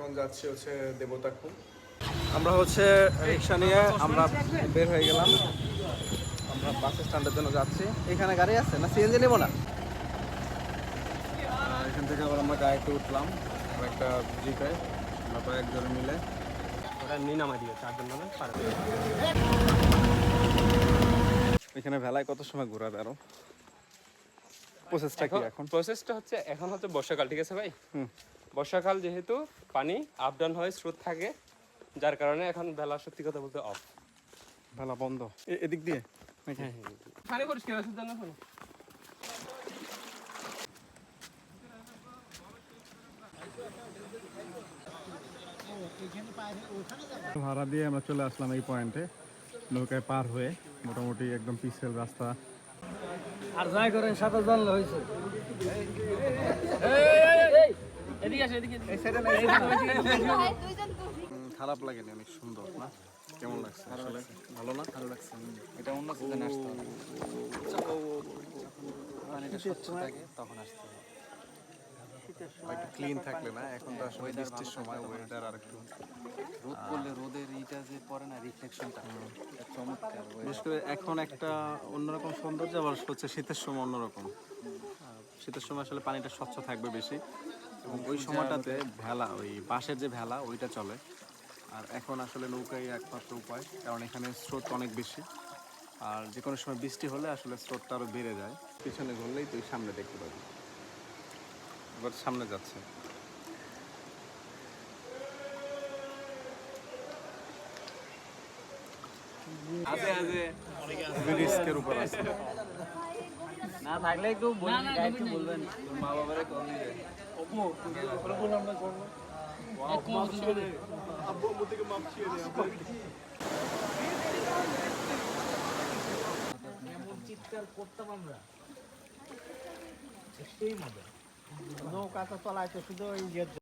এখন যাচ্ছি হচ্ছে দেবতাখুম। আমরা হচ্ছে রিক্সা নিয়ে আমরা বের হয়ে গেলাম। আমরা বাস স্ট্যান্ডের জন্য যাচ্ছি। এখানে গাড়ি আছে না, সিএনজি নেবো না? এখান থেকে আবার আমরা গাড়িতে উঠলাম আর একটা জিপে, আমরা কয়েকজন মিলে ওটা নিয়ে নামাই দিয়ে 4 জন মানে পারে। এখানে ভেলায় কত সময় ঘোরাবে আরো? প্রসেসটা কি এখন? প্রসেসটা হচ্ছে এখন হচ্ছে বর্ষাকাল, ঠিক আছে ভাই? বর্ষাকাল যেহেতু পানি আপ ডাউন হয়, স্রোত থাকে, যার কারণে এখন বেলা সত্যি কথা বলতে অফ। ভেলা বন্ধ এদিক দিয়ে নাকি? হ্যাঁ হ্যাঁ, পানি পরিষ্কার আছে জানো তো? ভাড়া দিয়ে আমরা চলে আসলাম এই পয়েন্টে, নৌকায় পার হয়ে মোটামুটি একদম পিচ্ছিল রাস্তা। আর যাই করেন 27 জন হয়েছে। খারাপ লাগেনি, অনেক সুন্দর না? কেমন লাগছে আসলে? ভালো না? ভালো লাগছে। এটা অন্য সিজনে আসতে হবে, পানিটা স্বচ্ছ থাকে তখন আসতে হবে। একটু ক্লিন থাকলে না, এখন তো আসলে বৃষ্টির সময়, ওয়েদার আর একটু রোদ পড়লে রোদের ইটা যে পড়ে না, রিফ্লেকশনটা চমৎকার। বিশেষ করে এখন একটা অন্যরকম সৌন্দর্য, আবার হচ্ছে শীতের সময় অন্যরকম। শীতের সময় আসলে পানিটা স্বচ্ছ থাকবে বেশি, এবং ওই সময়টাতে ভেলা, ওই বাঁশের যে ভেলা ওইটা চলে। আর এখন আসলে নৌকাই একমাত্র উপায়, কারণ এখানে স্রোত অনেক বেশি। আর যে কোনো সময় বৃষ্টি হলে আসলে স্রোতটা আরও বেড়ে যায়। পিছনে ঘুরলেই তুই সামনে দেখতে পাবি, এবার সামনে যাচ্ছে। আছে আছে খুবই রিস্কের উপর আছে। না থাকলে একটু একটু বলবেন, মা বাবারে কল দিবে। চিৎকার করতাম আমরা, সেই মজা। নৌকা তো চলাইতো শুধু ওই